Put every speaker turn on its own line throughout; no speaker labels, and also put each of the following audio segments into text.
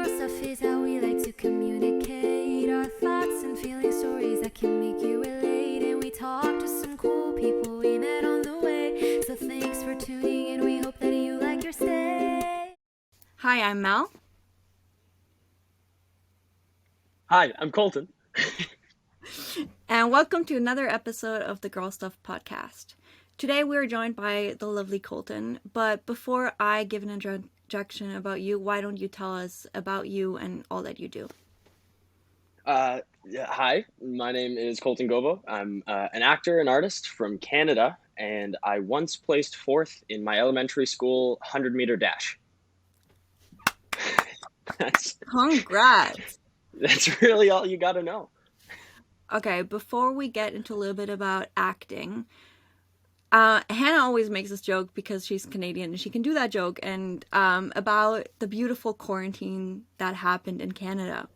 Girl stuff is how we like to communicate our thoughts and feeling, stories that can make you relate. And we talk to some cool people we met on the way. So thanks for tuning in. We hope that you like your stay.
Hi, I'm Mel.
Hi, I'm Colton.
And welcome to another episode of the Girl Stuff podcast. Today we're joined by the lovely Colton, but before I give an introduction about you, why don't you tell us about you and all that you do?
Hi, my name is Colton Gobbo. I'm an actor and artist from Canada, and I once placed fourth in my elementary school 100-meter dash.
Congrats!
That's really all you gotta know.
Okay, before we get into a little bit about acting, Hannah always makes this joke because she's Canadian and she can do that joke, and about the beautiful quarantine that happened in Canada.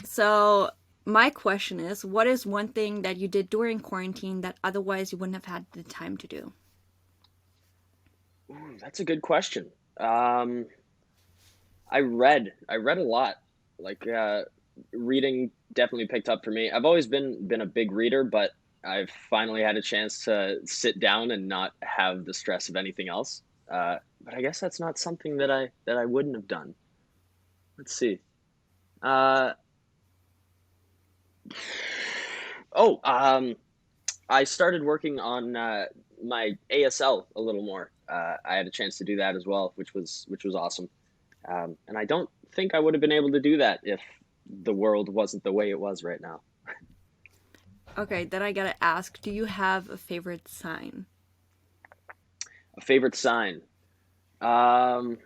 So my question is, what is one thing that you did during quarantine that otherwise you wouldn't have had the time to do?
Ooh, that's a good question. I read a lot. Like reading definitely picked up for me. I've always been a big reader, but I've finally had a chance to sit down and not have the stress of anything else. But I guess that's not something that I wouldn't have done. Let's see. Uh, oh, I started working on my ASL a little more. I had a chance to do that as well, which was awesome. And I don't think I would have been able to do that if the world wasn't the way it was right now.
Okay, then I gotta ask, do you have a favorite sign?
A favorite sign? Um,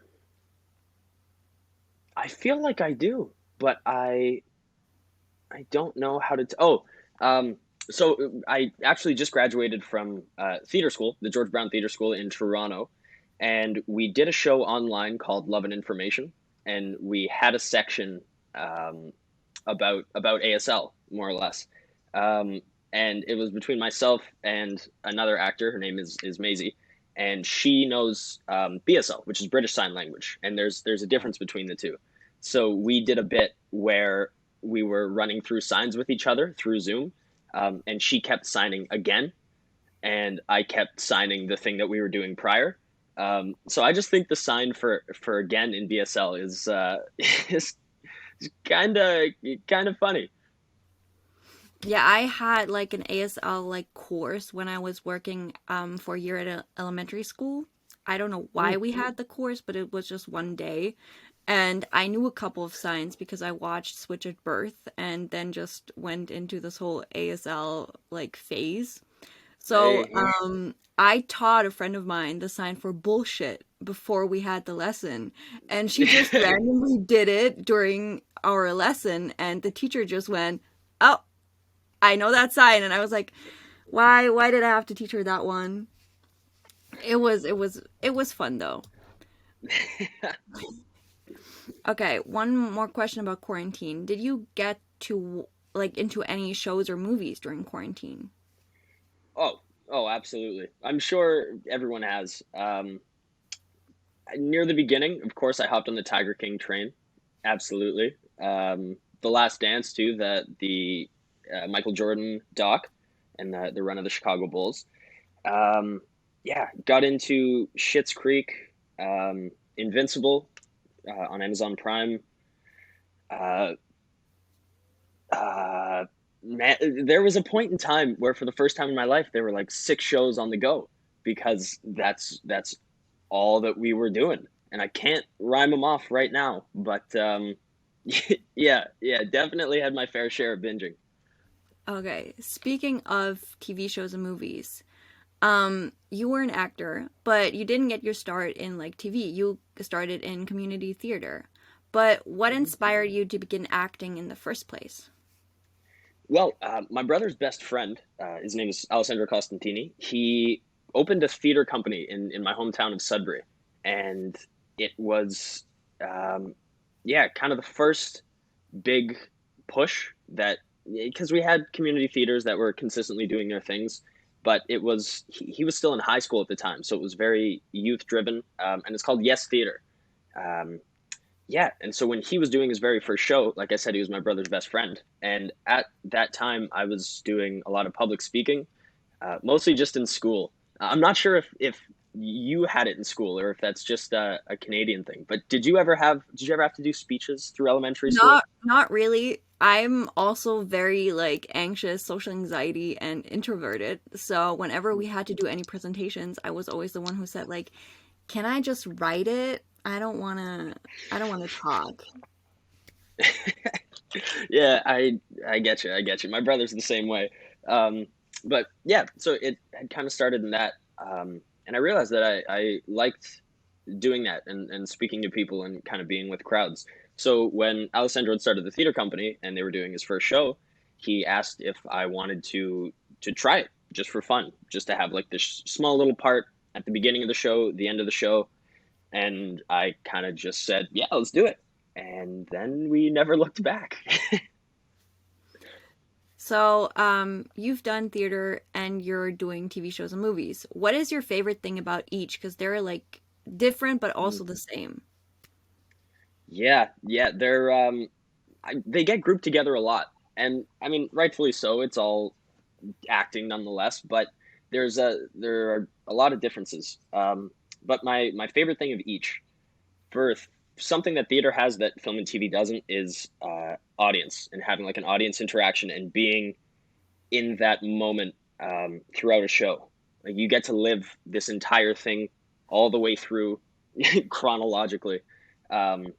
I feel like I do, but I don't know how to. Um, so I actually just graduated from theater school, the George Brown Theater School in Toronto, and we did a show online called Love and Information, and we had a section um, about ASL more or less, um, and it was between myself and another actor. Her name is Maisie, and she knows BSL, which is British Sign Language, and there's a difference between the two. So we did a bit where we were running through signs with each other through Zoom, and she kept signing again, and I kept signing the thing that we were doing prior. So I just think the sign for again in BSL is is kind of funny.
Yeah, I had like an ASL like course when I was working for a year at a elementary school. I don't know why
Mm.
we had the course, but it was just one day. And I knew a couple of signs because I watched Switch at Birth and then just went into this whole ASL like phase. So,
Hey,
I taught a friend of mine the sign for bullshit before we had the lesson, and she just randomly did it during our lesson, and the teacher just went, "Oh, I know that sign," and I was like, "Why did I have to teach her that one?" It was fun though. Okay, one more question about quarantine. Did you get to like into any shows or movies during quarantine?
oh, oh, absolutely. I'm sure everyone has. Near the beginning, of course, I hopped on the Tiger King train. Absolutely. The Last Dance too. The Michael Jordan doc and the run of the Chicago Bulls. Um, yeah, got into Schitt's Creek, Invincible on Amazon Prime. Uh, uh, Man, there was a point in time where, for the first time in my life, there were like six shows on the go because that's all that we were doing, and I can't rhyme them off right now. But yeah, definitely had my fair share of binging.
Okay, speaking of TV shows and movies, you were an actor, but you didn't get your start in like TV. You started in community theater. But what inspired you to begin acting in the first place?
Well, my brother's best friend, his name is Alessandro Costantini. He opened a theater company in my hometown of Sudbury, and it was, um, yeah, kind of the first big push that, because we had community theaters that were consistently doing their things, but he was still in high school at the time, so it was very youth driven, and it's called Yes Theater. Um, yeah, and so when he was doing his very first show, like I said, he was my brother's best friend, and at that time, I was doing a lot of public speaking, mostly just in school. I'm not sure if you had it in school or if that's just a Canadian thing. But did you ever have to do speeches through elementary school?
Not really. I'm also very like anxious, social anxiety, and introverted. So whenever we had to do any presentations, I was always the one who said like, "Can I just write it? I don't wanna talk."
Yeah, I get you. I get you. My brother's the same way. Um, but yeah, so it had kind of started in that, and I realized that I liked doing that and speaking to people and kind of being with crowds. So when Alessandro had started the theater company and they were doing his first show, he asked if I wanted to try it just for fun, just to have like this small little part at the beginning of the show, the end of the show, and I kind of just said, "Yeah, let's do it." And then we never looked back.
So, you've done theater and you're doing TV shows and movies. What is your favorite thing about each? Because they're like different but also the same.
Yeah, yeah, they get grouped together a lot, and I mean, rightfully so. It's all acting nonetheless, but there are a lot of differences. But my favorite thing of each, for something that theater has that film and TV doesn't, is audience and having like an audience interaction and being in that moment throughout a show. Like you get to live this entire thing all the way through chronologically. Um,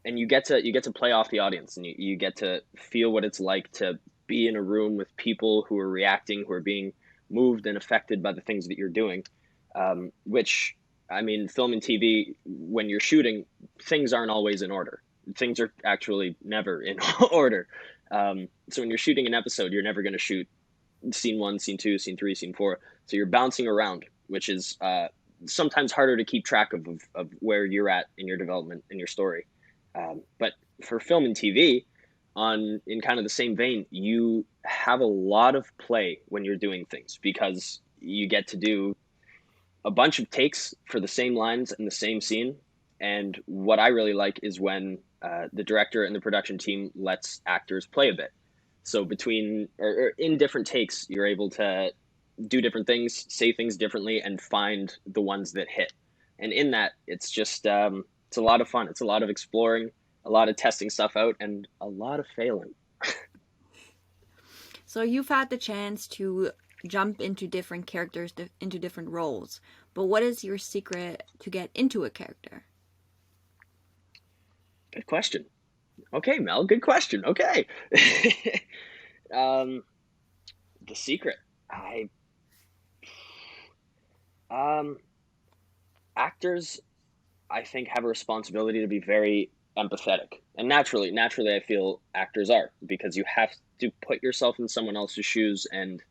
and you get to play off the audience and you get to feel what it's like to be in a room with people who are reacting, who are being moved and affected by the things that you're doing, which I mean, film and TV, when you're shooting, things aren't always in order. Things are actually never in order. So when you're shooting an episode, you're never going to shoot scene one, scene two, scene three, scene four. So you're bouncing around, which is sometimes harder to keep track of where you're at in your development in your story. But for film and TV, on in kind of the same vein, you have a lot of play when you're doing things because you get to do a bunch of takes for the same lines in the same scene. And what I really like is when the director and the production team lets actors play a bit. So between or in different takes, you're able to do different things, say things differently, and find the ones that hit. And in that, it's just it's a lot of fun. It's a lot of exploring, a lot of testing stuff out, and a lot of failing.
So you've had the chance to jump into different characters, into different roles. But what is your secret to get into a character?
Good question. Okay, Mel, good question. Okay. um, the secret. I um actors I think have a responsibility to be very empathetic. And naturally I feel actors are because you have to put yourself in someone else's shoes and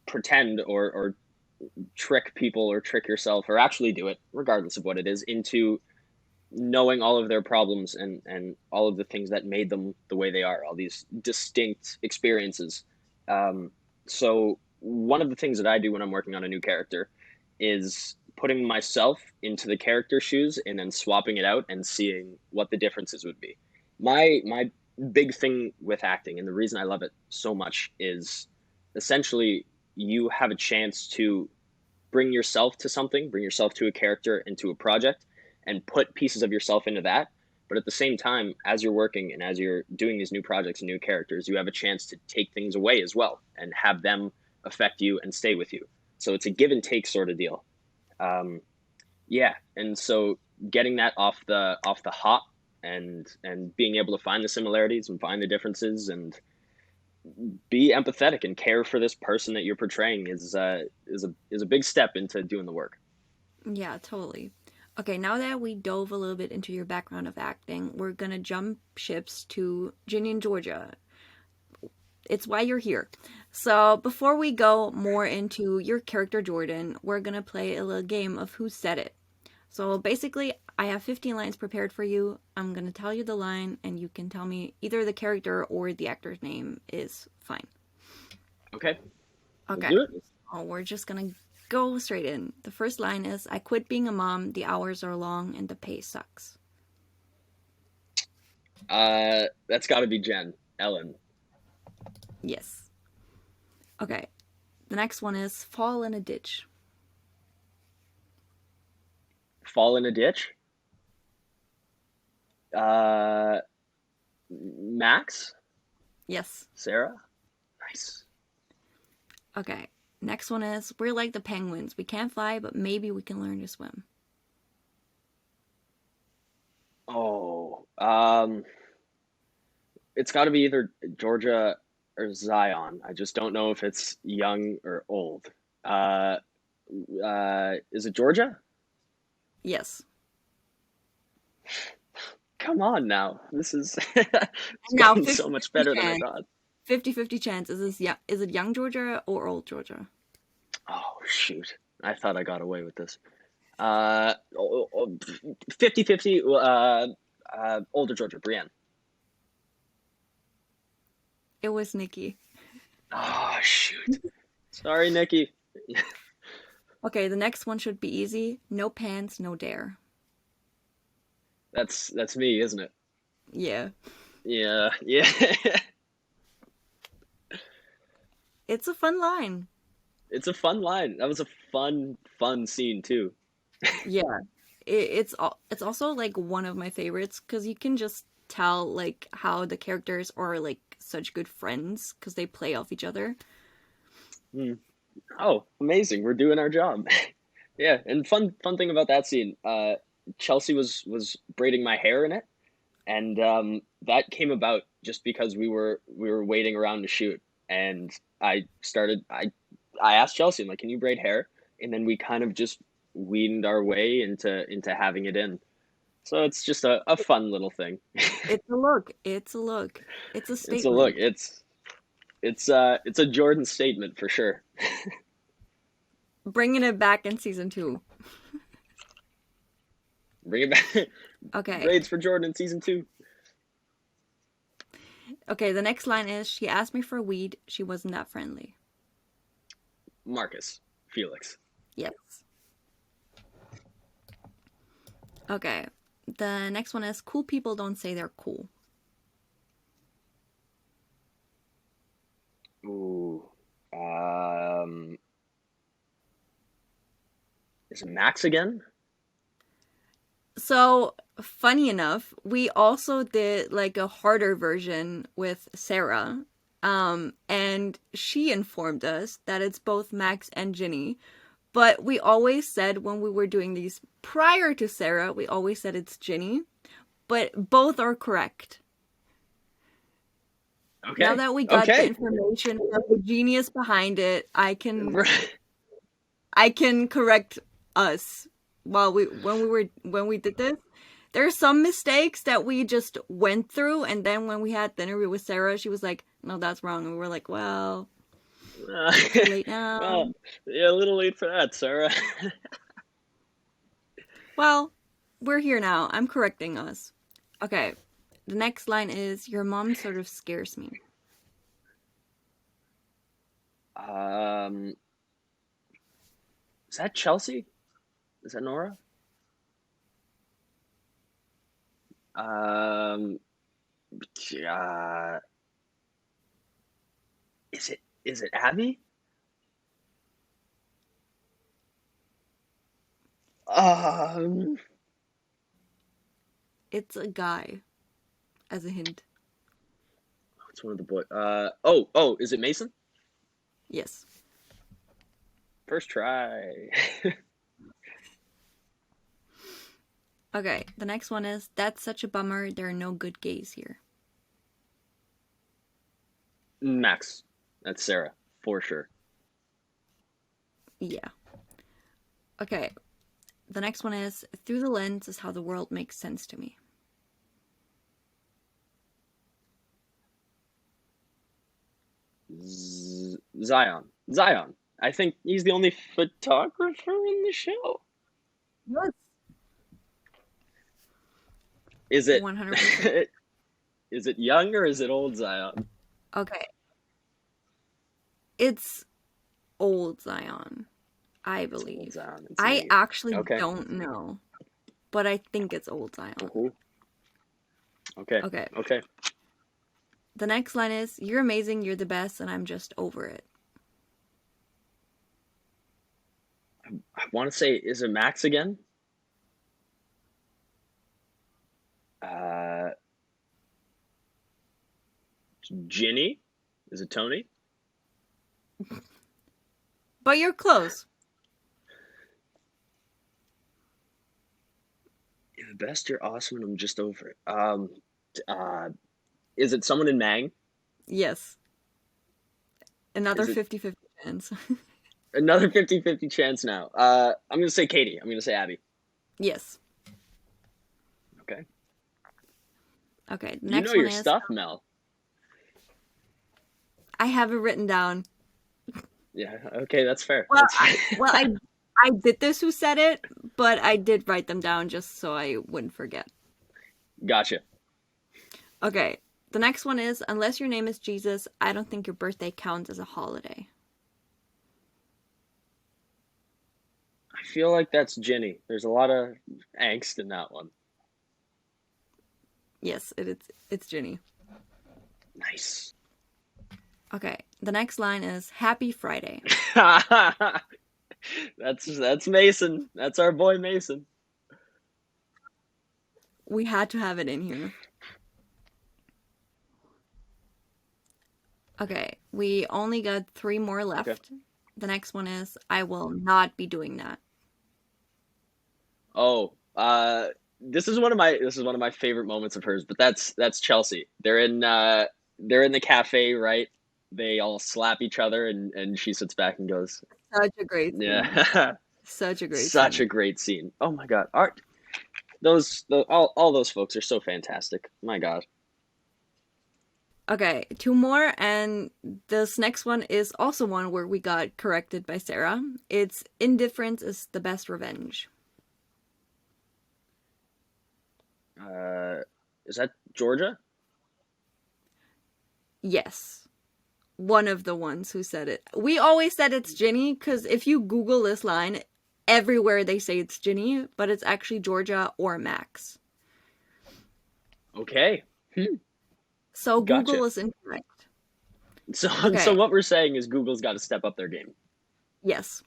pretend or trick people or trick yourself or actually do it regardless of what it is into knowing all of their problems and all of the things that made them the way they are, all these distinct experiences. So one of the things that I do when I'm working on a new character is putting myself into the character shoes and then swapping it out and seeing what the differences would be. My big thing with acting and the reason I love it so much is essentially you have a chance to bring yourself to something, bring yourself to a character and to a project and put pieces of yourself into that. But at the same time, as you're working and as you're doing these new projects and new characters, you have a chance to take things away as well and have them affect you and stay with you. So it's a give and take sort of deal. Um, yeah, and so getting that off the hop and being able to find the similarities and find the differences and be empathetic and care for this person that you're portraying is a big step into doing the work.
Yeah, totally. Okay, now that we dove a little bit into your background of acting, we're gonna jump ships to Ginny and Georgia. It's why you're here. So before we go more into your character Jordan, we're gonna play a little game of who said it. So basically, I have 15 lines prepared for you. I'm gonna tell you the line, and you can tell me either the character or the actor's name is fine.
Okay, let's
Okay.
do it.
Oh, we're just gonna go straight in. The first line is, I quit being a mom, the hours are long, and the pay sucks.
That's got to be Jen. Ellen.
Yes. Okay. The next one is fall in a ditch.
Fall in a ditch. Uh, Max.
Yes.
Sarah. Nice.
Okay. Next one is we're like the penguins. We can't fly, but maybe we can learn to swim.
Oh, it's got to be either Georgia or Zion. I just don't know if it's young or old. Uh, is it Georgia?
Yes.
Come on now. This is it's
Now
gotten so much
fifty-fifty
better than I
chance.
thought.
50-50 chance. Is it young Georgia or old Georgia?
Oh shoot. I thought I got away with this. 50-50 older Georgia, Brienne.
It was Nikki.
Oh shoot. Sorry, Nikki.
Okay, the next one should be easy. No pants, no dare.
That's me, isn't it?
Yeah.
Yeah, yeah.
It's a fun line.
It's a fun line. That was a fun scene too.
Yeah. It's also like one of my favorites because you can just tell like how the characters are like such good friends because they play off each other.
Hmm. Oh, amazing. We're doing our job. Yeah, and fun thing about that scene, Chelsea was braiding my hair in it, and that came about just because we were waiting around to shoot, and I asked Chelsea, I'm like, can you braid hair? And then we kind of just weaned our way into having it in. So it's just a fun little thing.
It's a look. It's a look. It's a
It's a look.
statement.
It's a Jordan statement for sure.
Bringing it back in season 2.
Bring it back.
Okay.
Braids for Jordan in season 2.
Okay, the next line is she asked me for weed. She wasn't that friendly.
Marcus, Felix.
Yes. Okay. The next one is cool people don't say they're cool.
Ooh. Is it Max again?
So, funny enough, we also did like a harder version with Sarah. And she informed us that it's both Max and Ginny. But we always said when we were doing these prior to Sarah, we always said it's Ginny. But both are correct. Now
Okay.
that we got the
Okay.
information of the genius behind it, I can correct us while when we did this. There are some mistakes that we just went through, and then when we had the interview with Sarah, she was like, "No, that's wrong," and we were like, "Well, too late now."
Well, yeah, a little late for that, Sarah.
Well, we're here now. I'm correcting us. Okay, the next line is, "Your mom sort of scares me."
um, is that Chelsea? Is that Nora? Um, uh, is it Abby? Um,
It's a guy, as a hint.
it's one of the boys. Oh, is it Mason?
Yes.
First try.
Okay, the next one is, "That's such a bummer. There are no good gays here."
Max. That's Sarah, for sure.
Yeah. Okay, the next one is, "Through the lens is how the world makes sense to me."
Zion. Zion. I think he's the only photographer in the show.
Yes.
Is it
100%.
is it young or is it old Zion?
Okay, it's old Zion, I
It's old
believe.
Zion. It's
I
neat.
actually
Okay.
don't know, but I think it's old Zion.
Cool. Okay.
Okay.
Okay.
The next line is, "You're amazing, you're the best, and I'm just over it."
I want to say, is it Max again? Uh, Ginny? Is it Tony?
But you're close.
You're the best. You're awesome, and I'm just over it. Uh, is it someone in Mang?
Yes. Another
Is it
50-50 chance.
another 50-50 chance now? I'm gonna say Katie. I'm gonna say Abby.
Yes.
Okay.
Okay, the
You know
next one
your
is,
stuff, Mel.
I have it written down.
Yeah. Okay, that's fair.
Well,
That's fair.
I did this who said it, but I did write them down just so I wouldn't forget.
Gotcha.
Okay, the next one is, "Unless your name is Jesus, I don't think your birthday counts as a holiday."
I feel like that's Ginny. There's a lot of angst in that one.
Yes, it's Ginny.
Nice.
Okay, the next line is, "Happy Friday."
That's Mason. That's our boy Mason.
We had to have it in here. Okay, we only got 3 more left.
Okay.
The next one is, "I will not be doing that."
Oh, this is one of my favorite moments of hers. But that's Chelsea. They're in the cafe, right? They all slap each other, and she sits back and goes,
Such a great scene.
"Yeah,
Such a great
such
scene.
a great scene." Oh my God, art. All those folks are so fantastic. My God.
Okay, 2 more, and this next one is also one where we got corrected by Sarah. It's, "Indifference is the best revenge."
Is that Georgia?
Yes. One of the ones who said it. We always said it's Ginny, because if you Google this line, everywhere they say it's Ginny, but it's actually Georgia or Max.
Okay.
So
Gotcha.
Google is incorrect.
So
Okay,
what we're saying is Google's got to step up their game.
yes.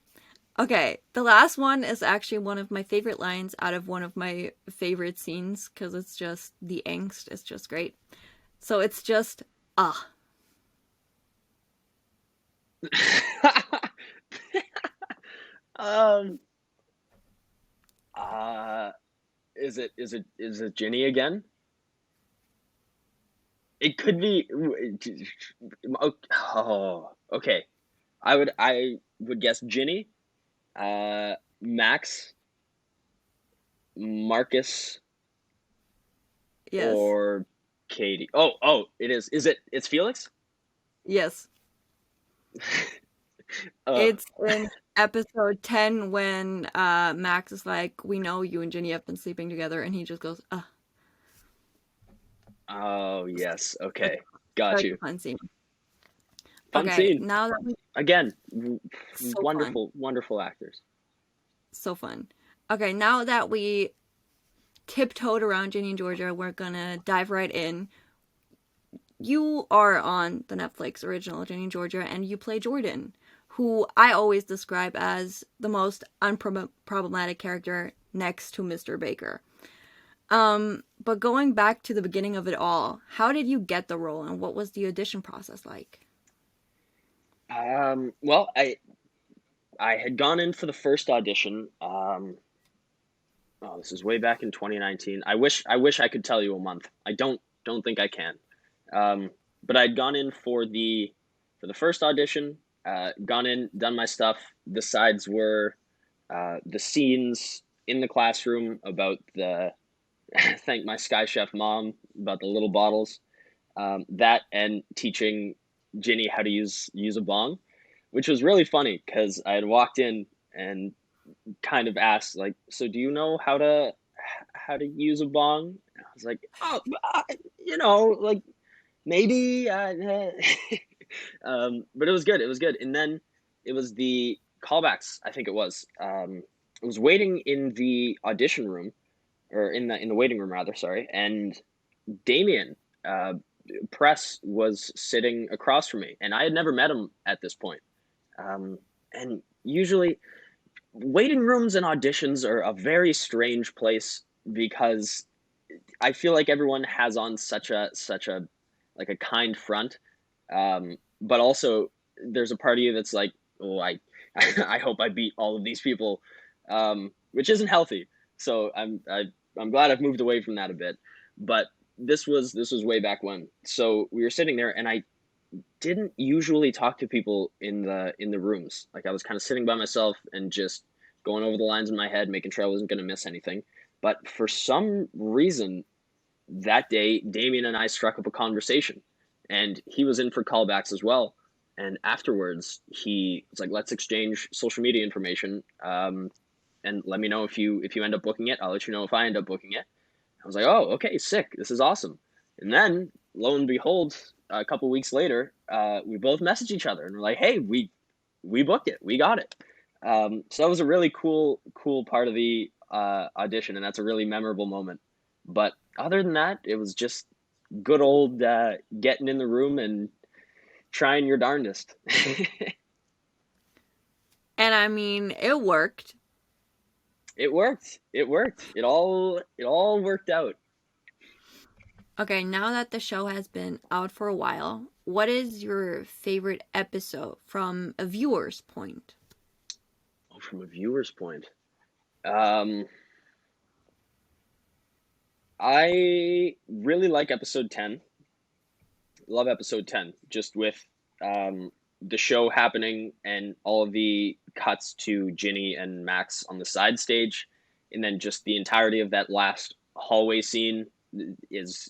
Okay, the last one is actually one of my favorite lines out of one of my favorite scenes, because it's just, the angst is just great. So it's just, ah.
um. Uh. Is it Ginny again? It could be. Oh, okay. I would guess Ginny, Max, Marcus,
Yes.
or Katie. Oh, it is. Is it? It's Felix.
Yes.
Uh,
It's in episode 10 when Max is like, "We know you and Ginny have been sleeping together," and he just goes, "Ah."
oh yes.
Such,
Okay. Got
such
you.
a fun scene.
Fun
Okay,
scene.
now that we,
Again,
so fun.
wonderful actors.
So fun. Okay, now that we tiptoed around Ginny and Georgia, we're gonna dive right in. You are on the Netflix original Ginny and Georgia, and you play Jordan, who I always describe as the most unproblematic character next to Mr. Baker. But going back to the beginning of it all, how did you get the role, and what was the audition process like?
Well, I had gone in for the first audition. Oh, this is way back in 2019. I wish I could tell you a month. I don't think I can. But I'd gone in for the first audition. Gone in, done my stuff. The sides were the scenes in the classroom about the thank my Sky Chef mom about the little bottles. That and teaching Ginny how to use a bong, which was really funny because I had walked in and kind of asked like, "So do you know how to use a bong?" I was like, "Oh, like maybe." But it was good. It was good. And then it was the callbacks. I think it was. I was waiting in the audition room, or in the waiting room rather. Sorry, and Damien, Press, was sitting across from me, and I had never met him at this point. And usually, waiting rooms and auditions are a very strange place because I feel like everyone has on such a like a kind front, but also there's a part of you that's like, oh, I hope I beat all of these people, which isn't healthy. So I'm glad I've moved away from that a bit. But this was way back when. So we were sitting there, and I didn't usually talk to people in the rooms. Like I was kind of sitting by myself and just going over the lines in my head, making sure I wasn't going to miss anything. But for some reason, that day, Damien and I struck up a conversation, and he was in for callbacks as well. And afterwards, he was like, "Let's exchange social media information, and let me know if you end up booking it. I'll let you know if I end up booking it." I was like, "Oh, okay, sick. This is awesome." And then, lo and behold, a couple weeks later, we both messaged each other and we're like, "Hey, we booked it. We got it." So that was a really cool part of the audition, and that's a really memorable moment. But other than that, it was just good old getting in the room and trying your darndest.
And I mean, it worked.
It worked. It worked. It all worked out.
Okay, now that the show has been out for a while, what is your favorite episode from a viewer's point?
Oh, from a viewer's point, um, I really like episode 10. Love episode 10, just with the show happening and all of the cuts to Ginny and Max on the side stage, and then just the entirety of that last hallway scene is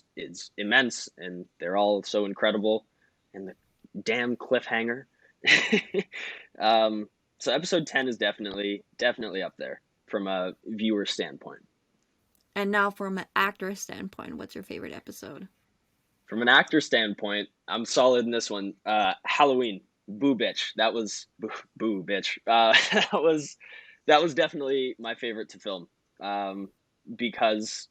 immense, and they're all so incredible, and the damn cliffhanger. um, so episode 10 is definitely up there from a viewer standpoint.
And now, from an actor standpoint, what's your favorite episode?
From an actor standpoint, I'm solid in this one. Halloween, boo bitch. That was boo bitch. That was definitely my favorite to film, um, because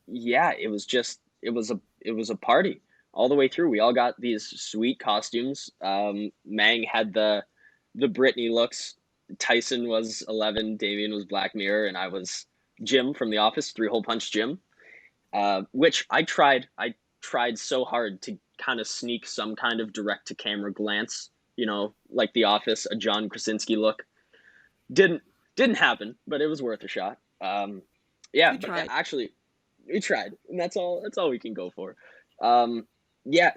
yeah, it was a party all the way through. We all got these sweet costumes. Mang had the Britney looks. Tyson was 11. Damien was Black Mirror, and I was Jim from The Office, Three Hole Punch Jim. Which I tried. I tried so hard to kind of sneak some kind of direct to camera glance, like The Office, a John Krasinski look. Didn't didn't happen, but it was worth a shot. Yeah,
You
but
tried.
actually, we tried, and that's all we can go for. Um, yeah,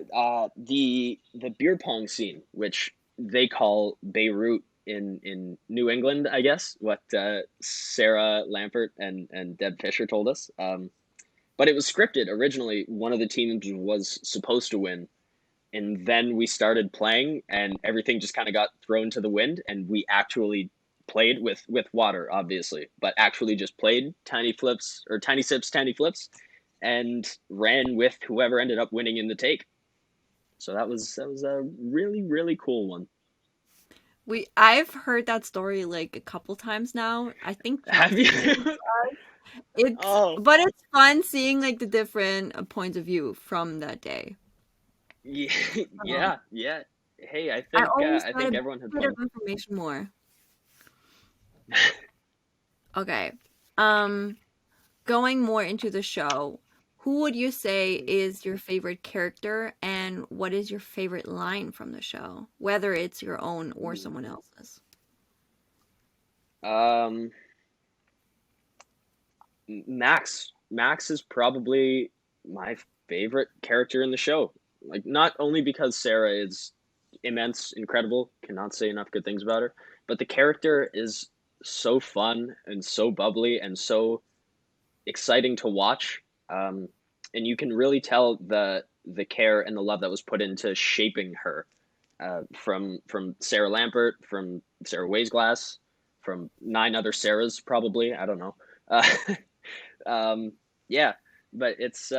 the beer pong scene, which they call Beirut in New England, I guess. What Sarah Lampert and Deb Fisher told us. But it was scripted originally. One of the teams was supposed to win, and then we started playing, and everything just kind of got thrown to the wind, and we actually played with water, obviously, but actually just played tiny flips or tiny sips, tiny flips, and ran with whoever ended up winning in the take. So that was a really cool one.
I've heard that story like a couple times now. I think
Have you? Oh,
but it's fun seeing like the different points of view from that day.
yeah,
Um,
yeah. Hey, I
I
think uh,
always
I
got a
think everyone had
bit of
fun.
information more. Okay. Um, Going more into the show, who would you say is your favorite character and what is your favorite line from the show, whether it's your own or someone else's?
Um, Max is probably my favorite character in the show. Like, not only because Sarah is immense, incredible, cannot say enough good things about her, but the character is so fun and so bubbly and so exciting to watch. And you can really tell the care and the love that was put into shaping her, from Sarah Lampert, from Sarah Waysglass, from nine other Sarahs, probably. I don't know. Uh, yeah, but it's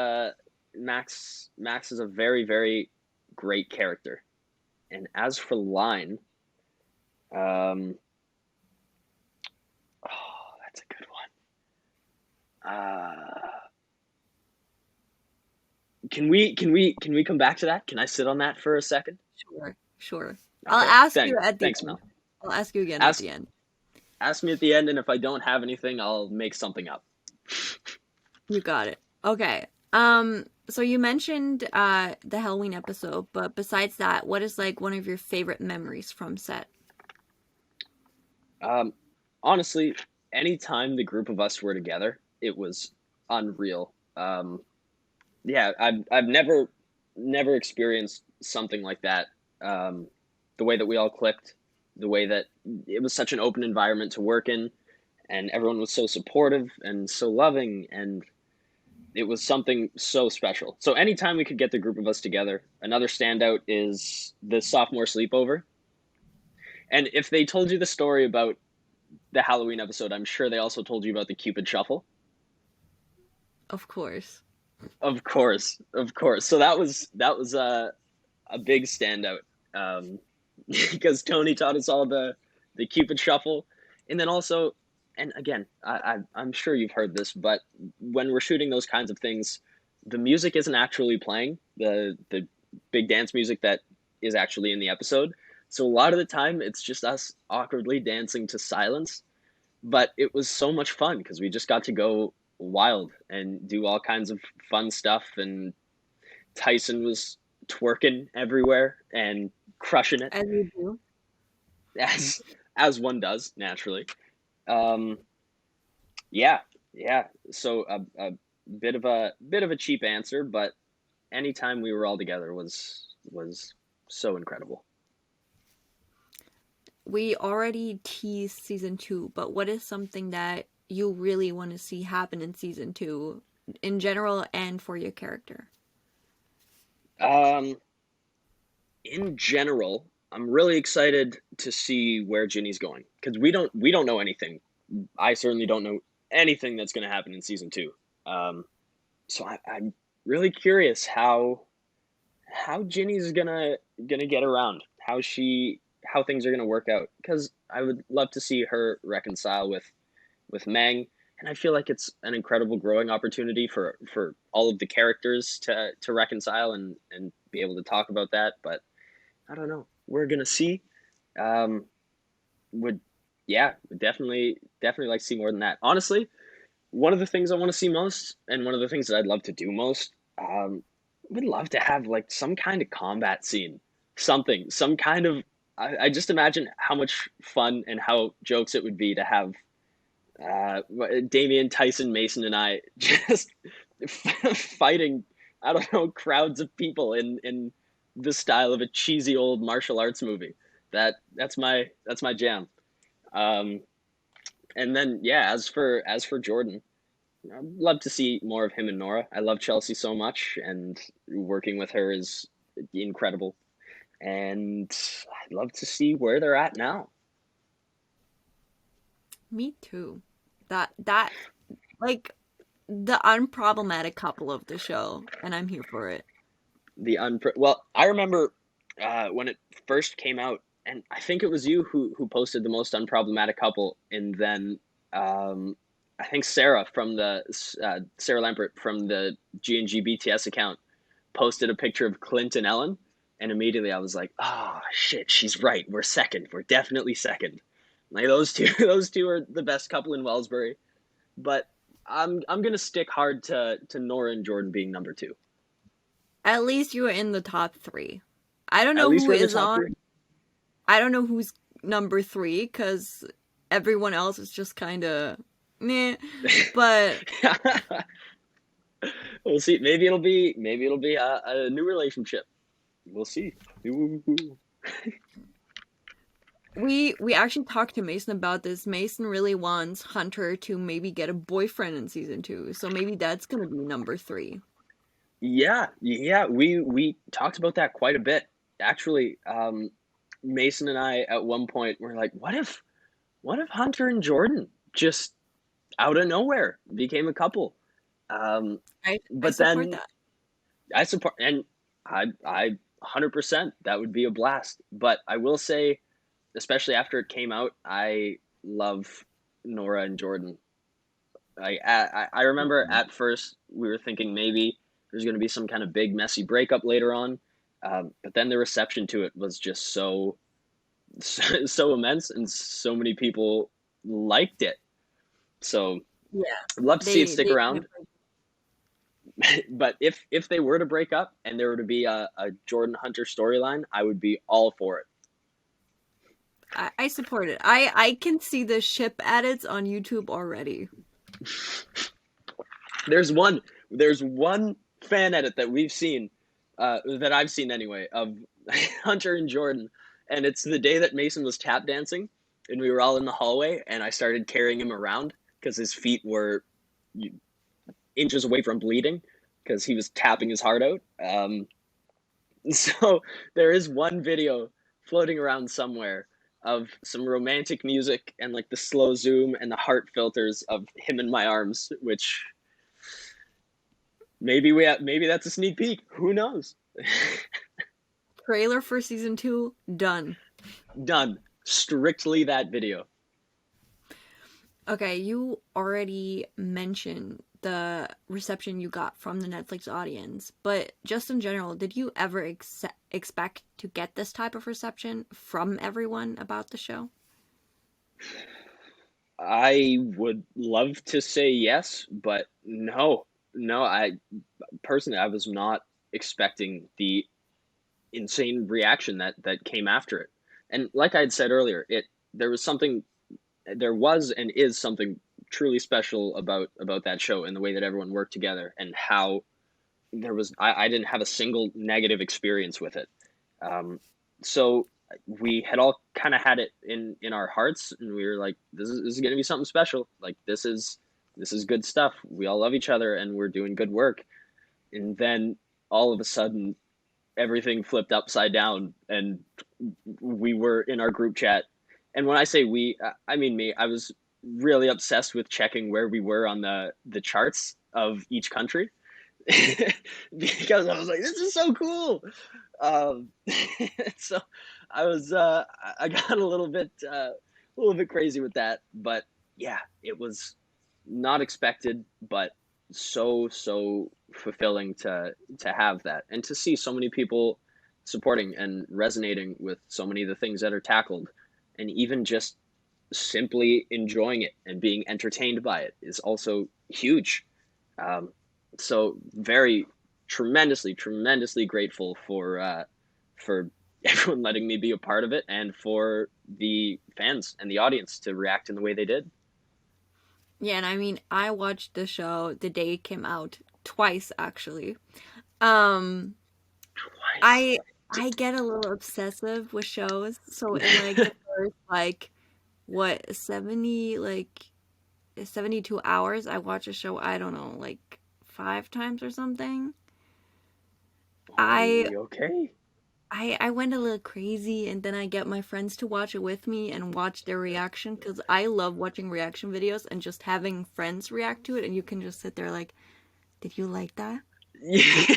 Max. Max is a very great character. And as for line, um, oh, that's a good one. can we come back to that? Can I sit on that for a second?
Sure, sure. I'll
Okay.
ask you at the
Thanks,
end.
Mel.
I'll ask you again at
Ask
the end.
ask me at the end, and if I don't have anything, I'll make something up.
You got it. Okay. So you mentioned the Halloween episode, but besides that, what is like one of your favorite memories from set?
Um, Honestly, anytime the group of us were together, it was unreal. Yeah, I've never experienced something like that. Um, the way that we all clicked, the way that it was such an open environment to work in, and everyone was so supportive and so loving, and it was something so special. So anytime we could get the group of us together, another standout is the sophomore sleepover. And if they told you the story about the Halloween episode, I'm sure they also told you about the Cupid Shuffle.
Of course.
Of course, of course. So that was a big standout, um, because Tony taught us all the Cupid Shuffle, and then also, and again, I'm sure you've heard this, but when we're shooting those kinds of things, the music isn't actually playing the big dance music that is actually in the episode. So a lot of the time, it's just us awkwardly dancing to silence. But it was so much fun because we just got to go wild and do all kinds of fun stuff, and Tyson was twerking everywhere and crushing it,
As you do.
as as one does naturally. Um, yeah, yeah. So a bit of a cheap answer, but anytime we were all together was so incredible.
We already teased season two, but what is something that you really want to see happen in season two, in general and for your character?
Um, in general, I'm really excited to see where Ginny's going because we don't know anything. I certainly don't know anything that's going to happen in season two. Um, so I'm really curious how Ginny's gonna get around, how things are gonna work out. Because I would love to see her reconcile with Meng, and I feel like it's an incredible growing opportunity for all of the characters to reconcile and be able to talk about that. But I don't know. We're gonna see. Um, would Yeah, would definitely like to see more than that. Honestly, one of the things I want to see most, and one of the things that I'd love to do most, would love to have like some kind of combat scene, some kind of. I just imagine how much fun and how jokes it would be to have Damian, Tyson, Mason, and I just fighting. I don't know, crowds of people in the style of a cheesy old martial arts movie. That's my jam. Um, and then yeah, as for Jordan, I'd love to see more of him and Nora. I love Chelsea so much, and working with her is incredible. And I'd love to see where they're at now.
Me too. That like the unproblematic couple of the show, and I'm here for it.
Well, I remember when it first came out, and I think it was you who posted the most unproblematic couple, and then I think Sarah Lampert from the G&G BTS account posted a picture of Clint and Ellen, and immediately I was like, "Oh shit, she's right. We're second. We're definitely second." Like those two, those two are the best couple in Wellsbury. But I'm gonna stick hard to Nora and Jordan being number two.
At least you are in the top three. I don't
At
know
least
who
we're in the
is
top
on.
three.
I don't know who's number three because everyone else is just kind of meh. But
We'll see. Maybe it'll be a new relationship. We'll see. Ooh.
we actually talked to Mason about this. Mason really wants Hunter to maybe get a boyfriend in season two, so maybe that's gonna be number three.
Yeah, yeah. We talked about that quite a bit. Actually, Mason and I at one point were like, what if Hunter and Jordan just out of nowhere became a couple? Um,
I
but
support
then
that.
I support, and I 100% that would be a blast. But I will say, especially after it came out, I love Nora and Jordan. I remember at first we were thinking maybe there's going to be some kind of big messy breakup later on. But then the reception to it was just so immense, and so many people liked it. So
Yeah,
I'd love to see it stick
they
around. But if they were to break up and there were to be a Jordan Hunter storyline, I would be all for it.
I support it. I can see the ship edits on YouTube already.
There's one fan edit that we've seen, that I've seen anyway, of Hunter and Jordan, and it's the day that Mason was tap dancing, and we were all in the hallway, and I started carrying him around because his feet were inches away from bleeding because he was tapping his heart out. So there is one video floating around somewhere of some romantic music and like the slow zoom and the heart filters of him in my arms, which maybe that's a sneak peek. Who knows?
Trailer for season 2 done.
Done. Strictly that video.
Okay, you already mentioned the reception you got from the Netflix audience, but just in general, did you ever expect to get this type of reception from everyone about the show?
I would love to say yes, but no. I personally, I was not expecting the insane reaction that came after it. And like I had said earlier, there was and is something truly special about that show and the way that everyone worked together, and how I didn't have a single negative experience with it. So we had all kind of had it in our hearts, and we were like, this is going to be something special. Like this is good stuff. We all love each other and we're doing good work. And then all of a sudden everything flipped upside down, and we were in our group chat. And when I say we, I mean me. I was really obsessed with checking where we were on the charts of each country because I was like, this is so cool. Um, so I got a little bit crazy with that, but yeah, it was not expected, but so fulfilling to have that, and to see so many people supporting and resonating with so many of the things that are tackled, and even just simply enjoying it and being entertained by it is also huge. So very tremendously grateful for everyone letting me be a part of it, and for the fans and the audience to react in the way they did.
Yeah, and I mean, I watched the show the day it came out twice, actually. Um,
Twice.
I get a little obsessive with shows, so in like the first like what 72 hours, I watch a show, I don't know, like 5 times or something. I
Okay.
I went a little crazy, and then I get my friends to watch it with me and watch their reaction, because I love watching reaction videos and just having friends react to it, and you can just sit there like, did you like that?
Yeah.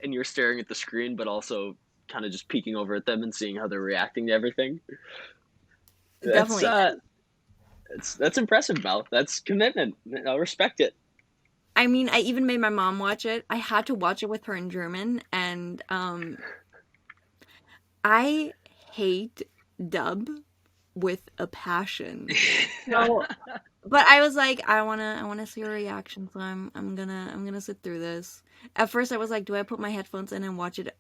And you're staring at the screen, but also kind of just peeking over at them and seeing how they're reacting to everything. That's
Definitely.
that's impressive, Mel. That's commitment. I'll respect it.
I mean, I even made my mom watch it. I had to watch it with her in German, and I hate dub with a passion. So, but I was like, I wanna see her reaction, so I'm gonna sit through this. At first, I was like, do I put my headphones in and watch it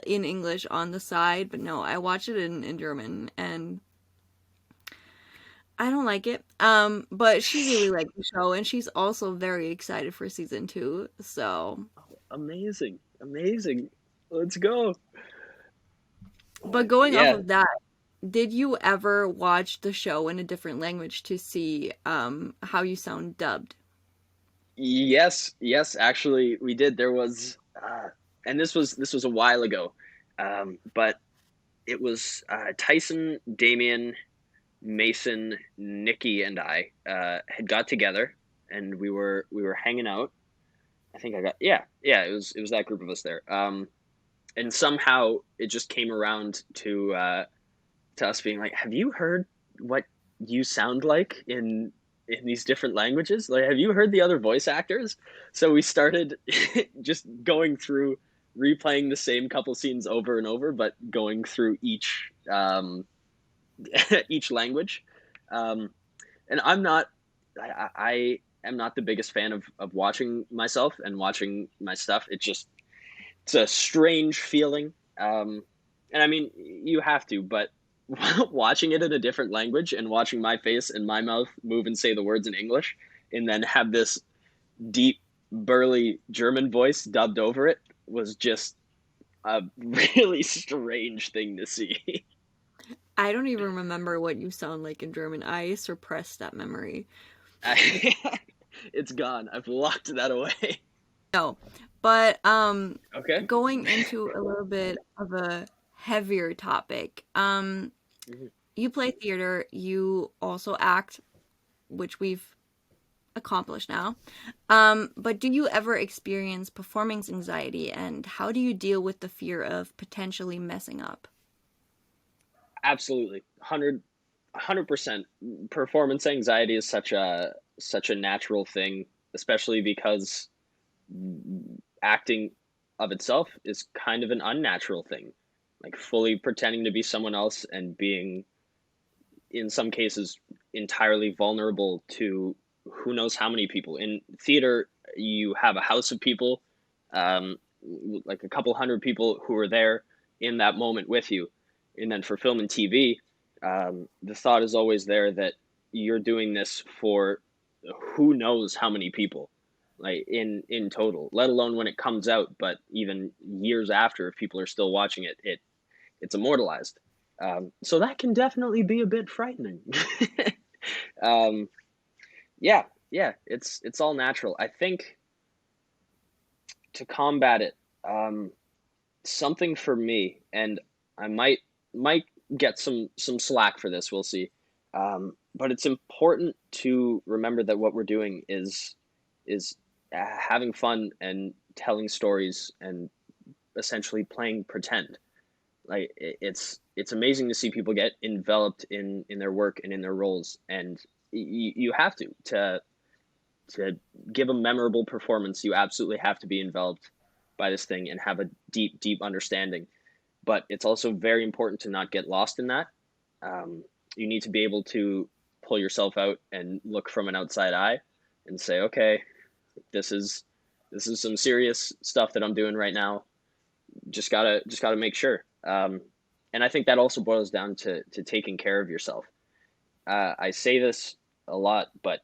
in English on the side? But no, I watched it in German, and I don't like it. But she really liked the show, and she's also very excited for season 2. So,
Amazing. Let's go.
but going off
Yeah.
of that, did you ever watch the show in a different language to see how you sound dubbed?
Yes, actually, we did. There was, and this was a while ago, but it was Tyson, Damien, Mason, Nikki, and I had got together, and we were hanging out. I think I got yeah. It was that group of us there. And somehow it just came around to us being like, "Have you heard what you sound like in in these different languages. Like, have you heard the other voice actors? So we started just going through replaying the same couple scenes over and over, but going through each each language. Um, and I am not the biggest fan of watching myself and watching my stuff. It's a strange feeling. And I mean, you have to, but watching it in a different language and watching my face and my mouth move and say the words in English and then have this deep, burly German voice dubbed over it was just a really strange thing to see.
I don't even remember what you sound like in German. I suppressed that memory.
It's gone. I've locked that away.
No, but
Okay.
going into a little bit of a heavier topic.
Mhm.
You play theater, you also act, which we've accomplished now. But do you ever experience performance anxiety, and how do you deal with the fear of potentially messing up?
Absolutely. 100%. Performance anxiety is such a natural thing, especially because acting of itself is kind of an unnatural thing. Like fully pretending to be someone else and being, in some cases, entirely vulnerable to who knows how many people. In theater, you have a house of people, um, like a couple hundred people who are there in that moment with you. And then for film and TV, the thought is always there that you're doing this for who knows how many people, like in total, let alone when it comes out, but even years after, if people are still watching it, it's immortalized. So that can definitely be a bit frightening. um, yeah, yeah, it's all natural. I think to combat it, something for me, and I might get some slack for this. We'll see. But it's important to remember that what we're doing is having fun and telling stories and essentially playing pretend. Like it's amazing to see people get enveloped in their work and in their roles, and you have to give a memorable performance. You absolutely have to be enveloped by this thing and have a deep understanding. But it's also very important to not get lost in that. You need to be able to pull yourself out and look from an outside eye and say, okay, this is some serious stuff that I'm doing right now. Just gotta make sure. And I think that also boils down to taking care of yourself. I say this a lot, but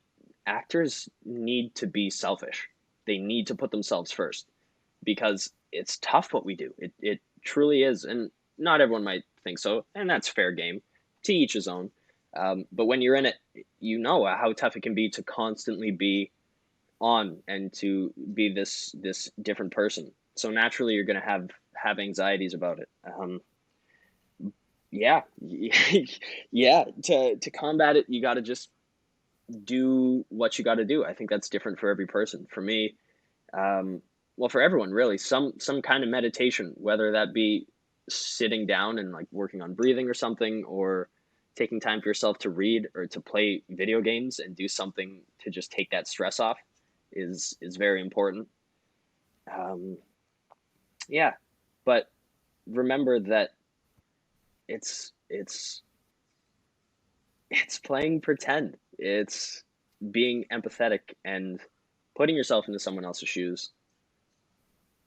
actors need to be selfish. They need to put themselves first because it's tough what we do. It truly is, and not everyone might think so, and that's fair game. To each his own. But when you're in it, you know how tough it can be to constantly be on and to be this different person. So naturally, you're gonna have anxieties about it. Yeah, yeah. To combat it, you got to just do what you got to do. I think that's different for every person. For me, well, for everyone really, some kind of meditation, whether that be sitting down and like working on breathing or something, or taking time for yourself to read or to play video games and do something to just take that stress off, is very important. Um, yeah, but remember that it's it's playing pretend. It's being empathetic and putting yourself into someone else's shoes,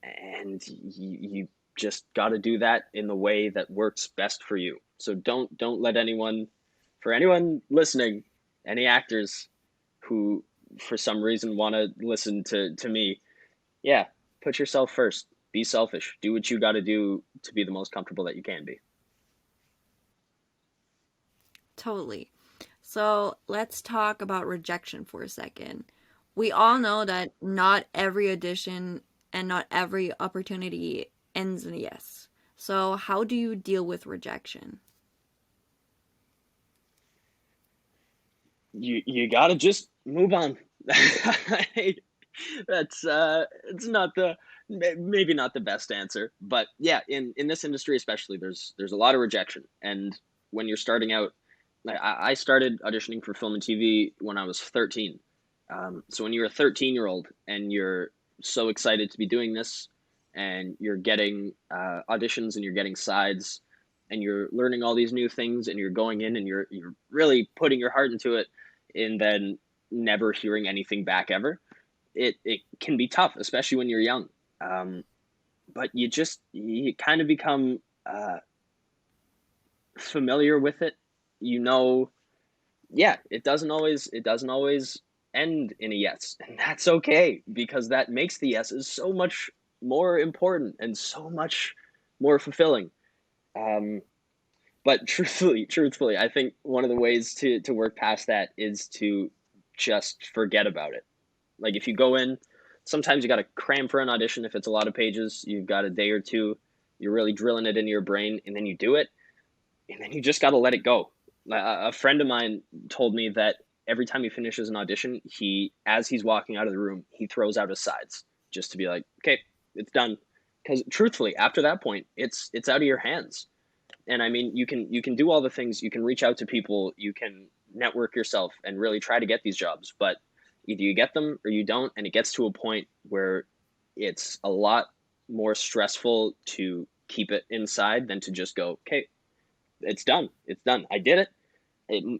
and you just got to do that in the way that works best for you. So don't let anyone, for anyone listening, any actors who for some reason want to listen to me, yeah, put yourself first. Be selfish. Do what you got to do to be the most comfortable that you can be.
Totally. So let's talk about rejection for a second. We all know that not every audition and not every opportunity ends in a yes. So, how do you deal with rejection?
You got to just move on. That's it's not the maybe not the best answer, but yeah, in this industry especially, there's a lot of rejection, and when you're starting out, I started auditioning for film and TV when I was 13. So when you're a 13-year-old and you're so excited to be doing this, and you're getting auditions and you're getting sides, and you're learning all these new things, and you're going in and you're really putting your heart into it, and then never hearing anything back ever, it can be tough, especially when you're young. Um, but you kind of become familiar with it. You know, yeah, it doesn't always end in a yes, and that's okay, because that makes the yeses so much more important and so much more fulfilling. Um, but truthfully, I think one of the ways to work past that is to just forget about it. Like, if you go in, sometimes you got to cram for an audition. If it's a lot of pages, you've got a day or two. You're really drilling it into your brain, and then you do it, and then you just got to let it go. A friend of mine told me that every time he finishes an audition, as he's walking out of the room, he throws out his sides just to be like, okay, it's done. Because truthfully, after that point, it's out of your hands. And I mean, you can do all the things. You can reach out to people. You can network yourself and really try to get these jobs. But either you get them or you don't. And it gets to a point where it's a lot more stressful to keep it inside than to just go, okay, it's done. It's done. I did it.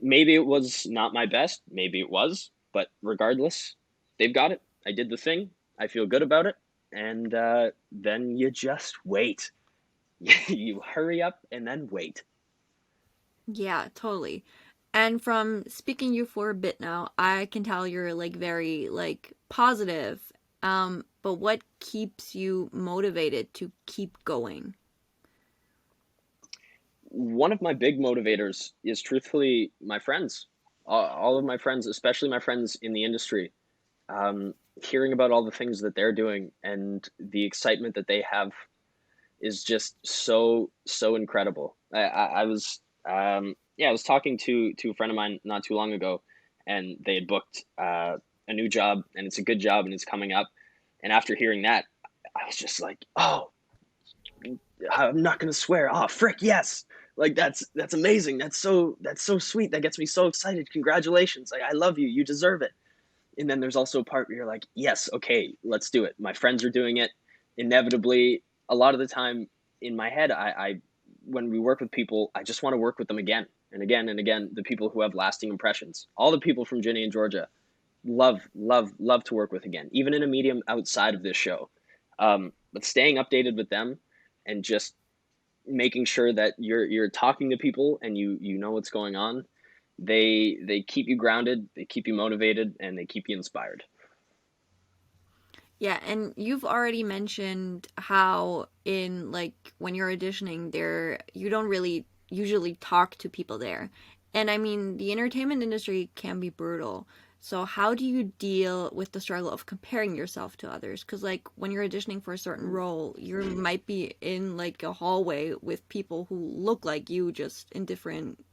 Maybe it was not my best. Maybe it was. But regardless, they've got it. I did the thing. I feel good about it. And then you just wait. You hurry up and then wait.
Yeah, totally. And from speaking you for a bit now, I can tell you're like very like positive. But what keeps you motivated to keep going?
One of my big motivators is truthfully my friends. All of my friends, especially my friends in the industry, um, hearing about all the things that they're doing and the excitement that they have is just so incredible. I was yeah, I was talking to a friend of mine not too long ago, and they had booked a new job, and it's a good job, and it's coming up. And after hearing that, I was just like, oh, I'm not gonna swear. Oh, frick, yes! Like, that's amazing. That's so sweet. That gets me so excited. Congratulations! Like, I love you. You deserve it. And then there's also a part where you're like, yes, okay, let's do it. My friends are doing it. Inevitably, a lot of the time in my head, I when we work with people, I just want to work with them again and again and again. The people who have lasting impressions, all the people from Ginny and Georgia, love to work with again, even in a medium outside of this show. But staying updated with them and just making sure that you're talking to people and you know what's going on. They keep you grounded, they keep you motivated, and they keep you inspired.
Yeah, and you've already mentioned how in like when you're auditioning there you don't really usually talk to people there. And I mean, the entertainment industry can be brutal. So how do you deal with the struggle of comparing yourself to others? Because like when you're auditioning for a certain role, you might be in like a hallway with people who look like you just in different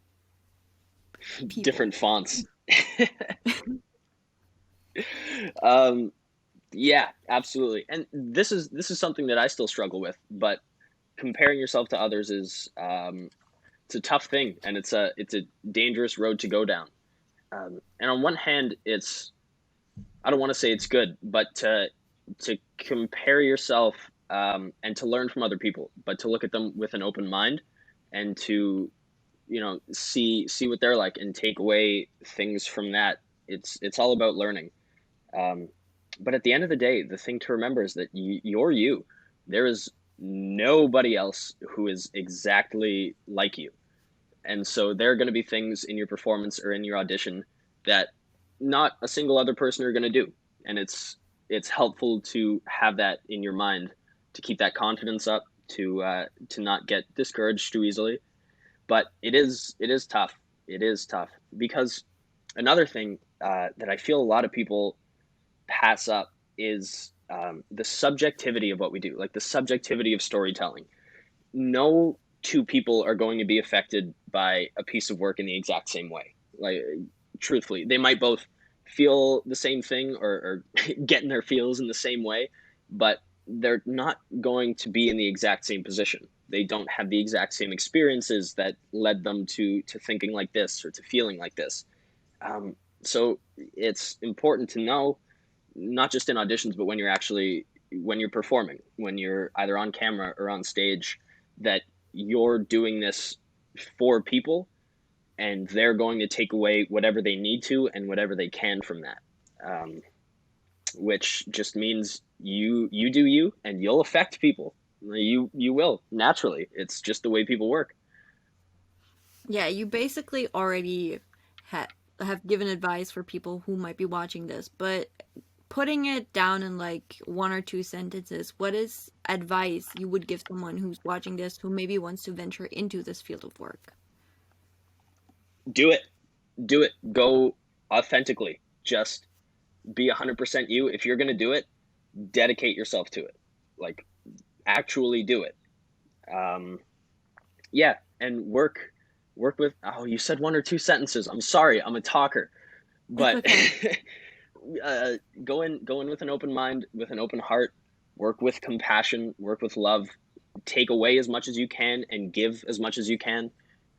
people.
Different fonts. um, yeah, absolutely. And this is something that I still struggle with. But comparing yourself to others is it's a tough thing, and it's a dangerous road to go down. And on one hand, I don't want to say it's good, but to compare yourself and to learn from other people, but to look at them with an open mind and to see what they're like and take away things from that. It's all about learning. Um, but at the end of the day, the thing to remember is that you're you. There is nobody else who is exactly like you. And so there are going to be things in your performance or in your audition that not a single other person are going to do. And it's helpful to have that in your mind, to keep that confidence up, to not get discouraged too easily. But it is tough. It is tough because another thing that I feel a lot of people pass up is the subjectivity of what we do, like the subjectivity of storytelling. No two people are going to be affected by a piece of work in the exact same way. Like, truthfully, they might both feel the same thing or get in their feels in the same way, but they're not going to be in the exact same position. They don't have the exact same experiences that led them to thinking like this or to feeling like this. So it's important to know, not just in auditions, but when you're performing, when you're either on camera or on stage, that you're doing this for people, and they're going to take away whatever they need to and whatever they can from that. Which just means you do you, and you'll affect people. You will naturally. It's just the way people work.
Yeah, you basically already have given advice for people who might be watching this, but putting it down in like one or two sentences, what is advice you would give someone who's watching this who maybe wants to venture into this field of work?
Do it. Do it. Go authentically. Just be 100% you. If you're going to do it, dedicate yourself to it. Like, actually do it. Yeah, and work with, oh, you said one or two sentences. I'm sorry, I'm a talker.
It's
But
okay.
go in with an open mind, with an open heart, work with compassion, work with love, take away as much as you can and give as much as you can.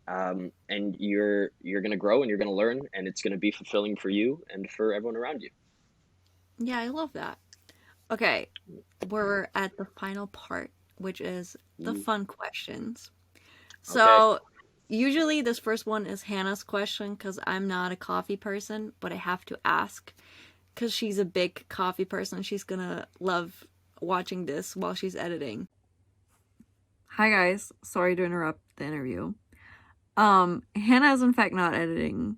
And you're going to grow and you're going to learn, and it's going to be fulfilling for you and for everyone around you.
Yeah, I love that. Okay, we're at the final part, which is the fun questions.
Okay.
So, usually this first one is Hannah's question because I'm not a coffee person, but I have to ask because she's a big coffee person. She's gonna love watching this while she's editing. Hi guys, sorry to interrupt the interview. Hannah is in fact not editing.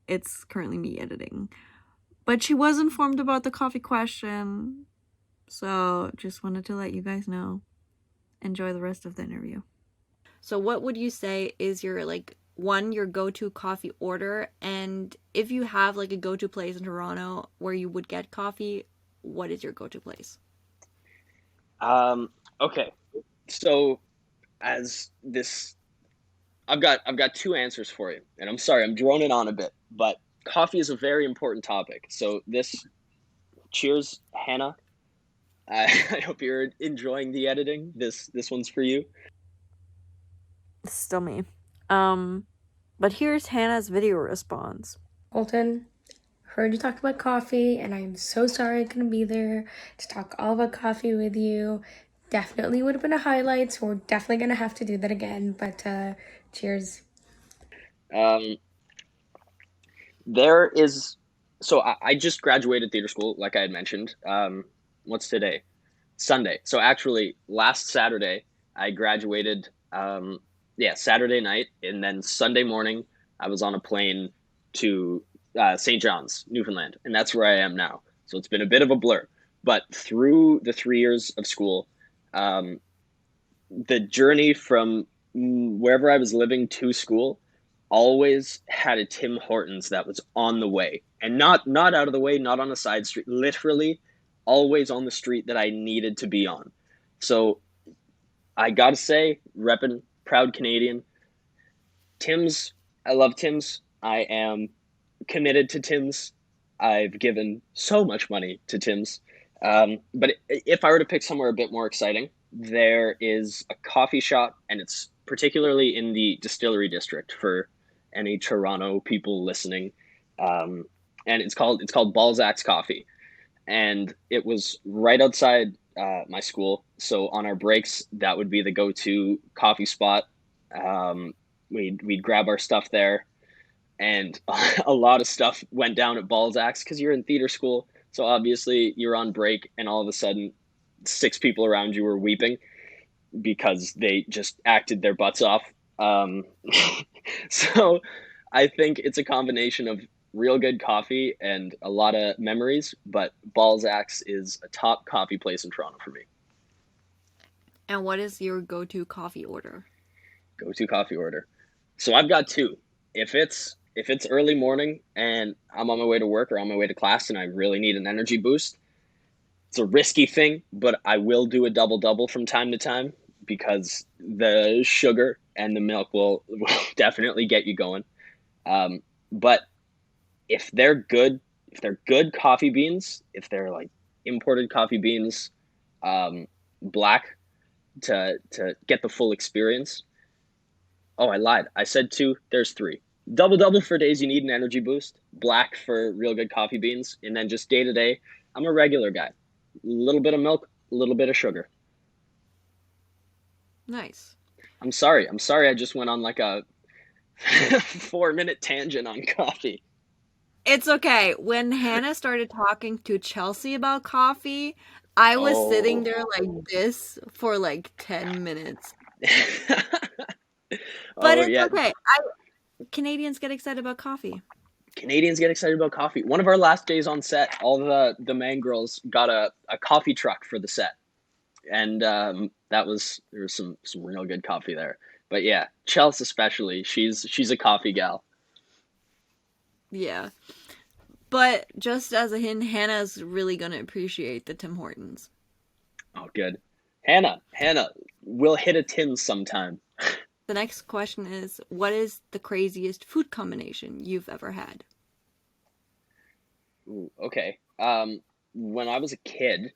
It's currently me editing. But she was informed about the coffee question. So, just wanted to let you guys know. Enjoy the rest of the interview. So what would you say is your like your go-to coffee order, and if you have like a go-to place in Toronto where you would get coffee, what is your go-to place?
Okay. So as this I've got two answers for you. And I'm sorry, I'm droning on a bit, but coffee is a very important topic. So this cheers, Hannah. I hope you're enjoying the editing. This one's for you.
Still me. But here's Hannah's video response.
Colton, heard you talk about coffee, and I'm so sorry I couldn't be there to talk all about coffee with you. Definitely would have been a highlight, so we're definitely gonna have to do that again. But cheers.
Um, there is so I just graduated theater school, like I had mentioned. What's today? Sunday. So actually, last Saturday I graduated. Yeah, Saturday night, and then Sunday morning I was on a plane to St. John's, Newfoundland, and that's where I am now. So it's been a bit of a blur. But through the 3 years of school, um, the journey from wherever I was living to school always had a Tim Hortons that was on the way, and not out of the way, not on a side street, literally always on the street that I needed to be on. So I gotta say, repping proud Canadian. Tim's, I love Tim's. I am committed to Tim's. I've given so much money to Tim's. But if I were to pick somewhere a bit more exciting, there is a coffee shop, and it's particularly in the distillery district for any Toronto people listening. And it's called Balzac's Coffee, and it was right outside my school. So on our breaks, that would be the go-to coffee spot. We'd grab our stuff there, and a lot of stuff went down at Balzac's because you're in theater school. So obviously you're on break, and all of a sudden, six people around you were weeping because they just acted their butts off. Um, so I think it's a combination of real good coffee and a lot of memories, but Balzac's is a top coffee place in Toronto for me.
And what is your go-to coffee order?
Go-to coffee order. So I've got two. If it's early morning and I'm on my way to work or on my way to class and I really need an energy boost, it's a risky thing, but I will do a double double from time to time because the sugar and the milk will definitely get you going. But if they're good, if they're good coffee beans, if they're like imported coffee beans, black, to get the full experience. Oh, I lied. I said two. There's three. Double double for days you need an energy boost. Black for real good coffee beans, and then just day to day, I'm a regular guy. A little bit of milk, a little bit of sugar.
Nice.
I'm sorry. I'm sorry. I just went on like a 4 minute tangent on coffee.
It's okay. When Hannah started talking to Chelsea about coffee, I was sitting
Oh.
there like this for like 10 minutes. But
Oh
it's
yeah.
okay. Canadians get excited about coffee.
Canadians get excited about coffee. One of our last days on set, all the main girls got a coffee truck for the set, and there was some real good coffee there. But yeah, Chelsea especially, she's a coffee gal.
Yeah. But just as a hint, Hannah's really gonna appreciate the Tim Hortons.
Oh, good. Hannah, we'll hit a tin sometime.
The next question is, what is the craziest food combination you've ever had?
Ooh, okay. When I was a kid,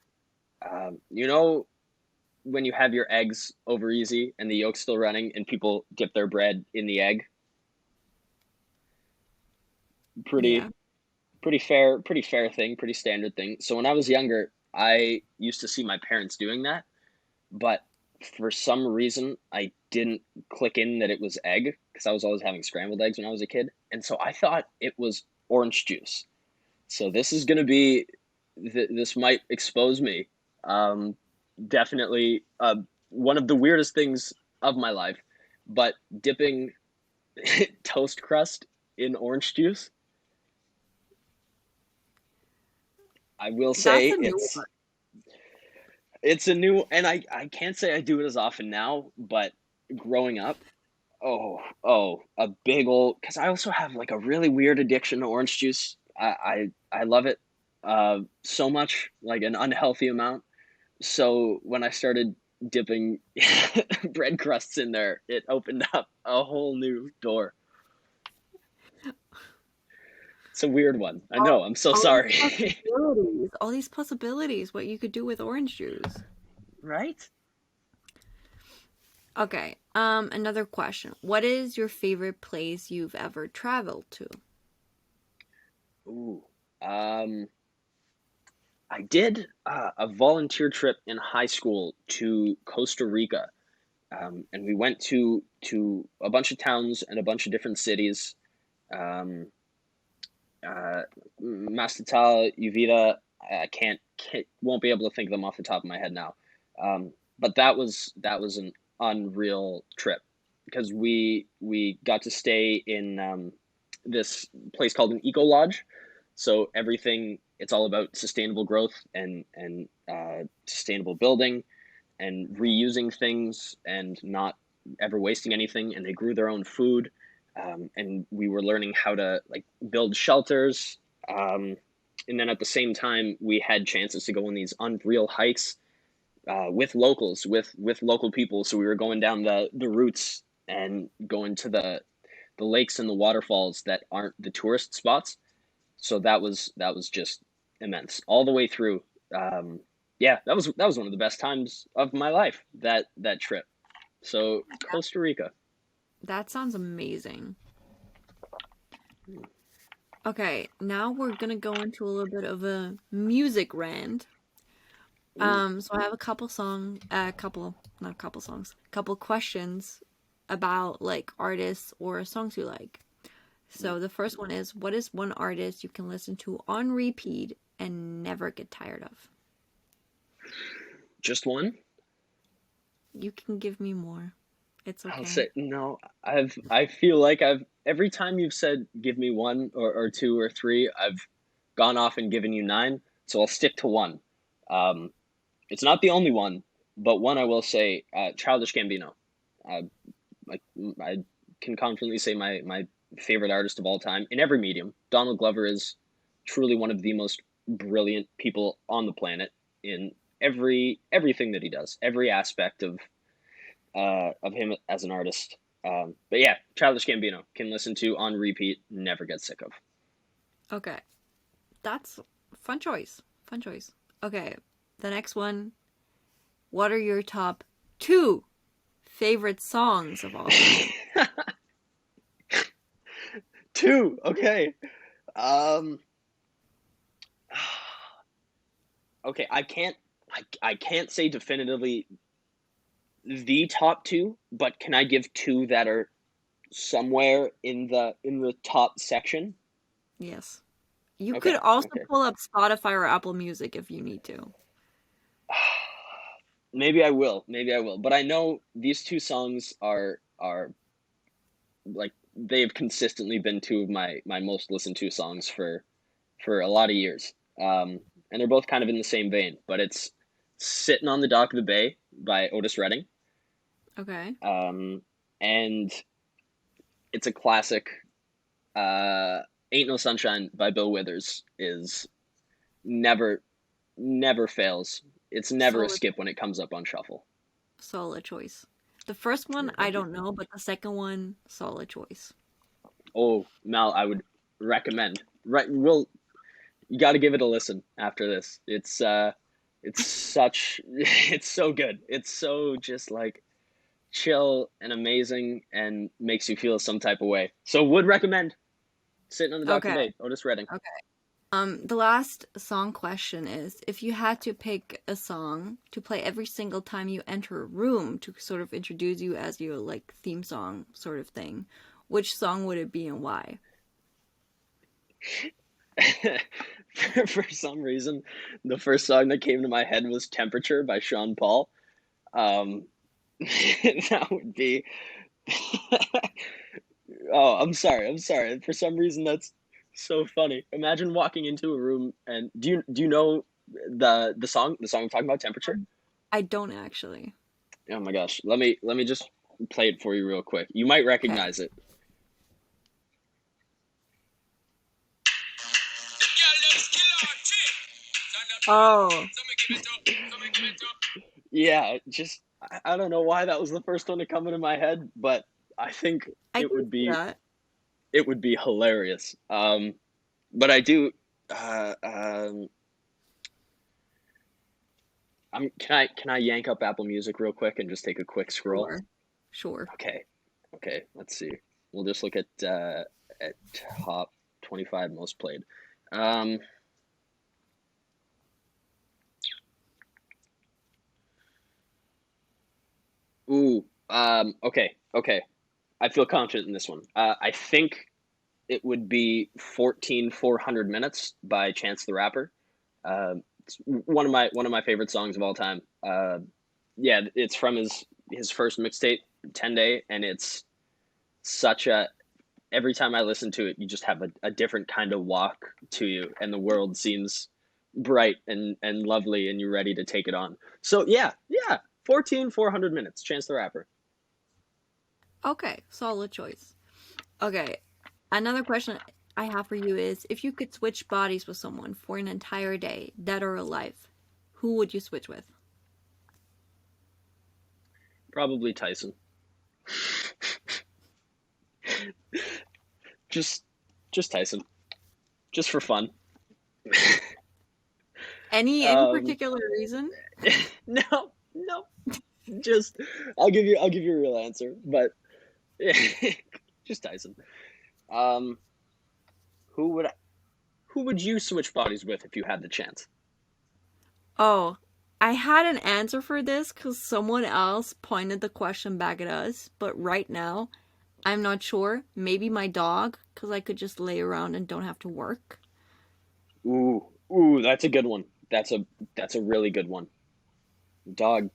you know when you have your eggs over easy and the yolk's still running and people dip their bread in the egg?
Yeah.
Pretty pretty fair thing, pretty standard thing. So when I was younger, I used to see my parents doing that, but for some reason I didn't click in that it was egg because I was always having scrambled eggs when I was a kid, and so I thought it was orange juice. So this is going to be this might expose me. Um, Definitely one of the weirdest things of my life, but dipping toast crust in orange juice, I will
That's
say
a new one.
it's a new, and I can't say I do it as often now, but growing up, a big old, because I also have like a really weird addiction to orange juice. I love it so much, like an unhealthy amount. So when I started dipping bread crusts in there, it opened up a whole new door. It's a weird one. I
All,
know. I'm so
all these
sorry.
possibilities. All these possibilities, what you could do with orange juice.
Right?
Okay, another question. What is your favorite place you've ever traveled to?
Ooh. I did a volunteer trip in high school to Costa Rica, and we went to a bunch of towns and a bunch of different cities. Um, uh, Mastatal, Uvita. I won't be able to think of them off the top of my head now. But that was an unreal trip because we got to stay in this place called an eco lodge. So everything, it's all about sustainable growth and sustainable building and reusing things and not ever wasting anything. And they grew their own food, and we were learning how to like build shelters. And then at the same time, we had chances to go on these unreal hikes with locals, with local people. So we were going down the routes and going to the lakes and the waterfalls that aren't the tourist spots. So that was just immense all the way through. Yeah, that was one of the best times of my life. That trip. So Costa Rica.
That sounds amazing. Okay, now we're gonna go into a little bit of a music rant.
Ooh.
So I have not couple songs, couple questions about like artists or songs you like. So the first one is, what is one artist you can listen to on repeat and never get tired of?
Just one?
You can give me more. It's
I'll
okay.
say no. I feel like I've every time you've said give me one or two or three, I've gone off and given you nine. So I'll stick to one. Um, it's not the only one, but one I will say, Childish Gambino. Uh, I can confidently say my favorite artist of all time in every medium. Donald Glover is truly one of the most brilliant people on the planet in everything that he does, every aspect of him as an artist. But yeah, Childish Gambino can listen to on repeat, never get sick of.
Okay. That's fun choice. Fun choice. Okay. The next one. What are your top 2 favorite songs of all time.
2. Okay. Um. Okay. I can't say definitively the top 2, but can I give 2 that are somewhere in the top section?
Yes. You could
Okay.
also
Okay.
pull up Spotify or Apple Music if you need to.
Maybe I will. Maybe I will. But I know these 2 songs are like they've consistently been 2 of my most listened to songs for a lot of years. And they're both kind of in the same vein, but it's "Sitting on the Dock of the Bay" by Otis Redding.
Okay.
And it's a classic. "Ain't No Sunshine" by Bill Withers is never fails. It's never a
Solid,
skip when it comes up on shuffle.
solid choice. The first one,
Yeah,
I
thank you.
don't know, but the second one, solid choice.
Oh, Mal, I would recommend. Right, you got to give it a listen after this. It's such it's so good. It's so just like chill and amazing and makes you feel some type of way. So would recommend "Sitting on the Dock of
Okay.
the Bay," Otis Redding.
Okay. The last song question is, if you had to pick a song to play every single time you enter a room to sort of introduce you as your like theme song sort of thing, which song would it be and why?
For some reason, the first song that came to my head was "Temperature" by Sean Paul. Um, that would be. Oh, I'm sorry. I'm sorry. For some reason, that's so funny. Imagine walking into a room and do you know the song I'm talking about, "Temperature"?
I don't actually.
Oh my gosh. Let me just play it for you real quick. You might
Okay.
recognize it.
Oh,
Yeah, just I don't know why that was the first one to come into my head, but I think
I
it
can
would
see
be
that.
it would be hilarious. But I do. Uh, um, can I yank up Apple Music real quick and just take a quick scroll?
Sure. Sure.
Okay, okay. Let's see. We'll just look at top 25 most played. Um, ooh. Okay. Okay. I feel confident in this one. I think it would be 14 400 Minutes by Chance the Rapper. It's one of my favorite songs of all time. Yeah, it's from his first mixtape, 10 Day, and it's such a every time I listen to it, you just have a different kind of walk to you, and the world seems bright and lovely, and you're ready to take it on. So yeah, 14 400 Minutes, Chance the Rapper.
Okay, solid choice. Okay, another question I have for you is, if you could switch bodies with someone for an entire day, dead or alive, who would you switch with?
Probably Tyson. Just just Tyson, just for fun.
Any
Um,
particular reason?
no, no, just I'll give you a real answer, but just Tyson. Um, who would who would you switch bodies with if you had the chance?
Oh, I had an answer for this because someone else pointed the question back at us, but right now, I'm not sure. Maybe my dog, because I could just lay around and don't have to work.
Ooh, that's a good one. That's a really good one. Dog,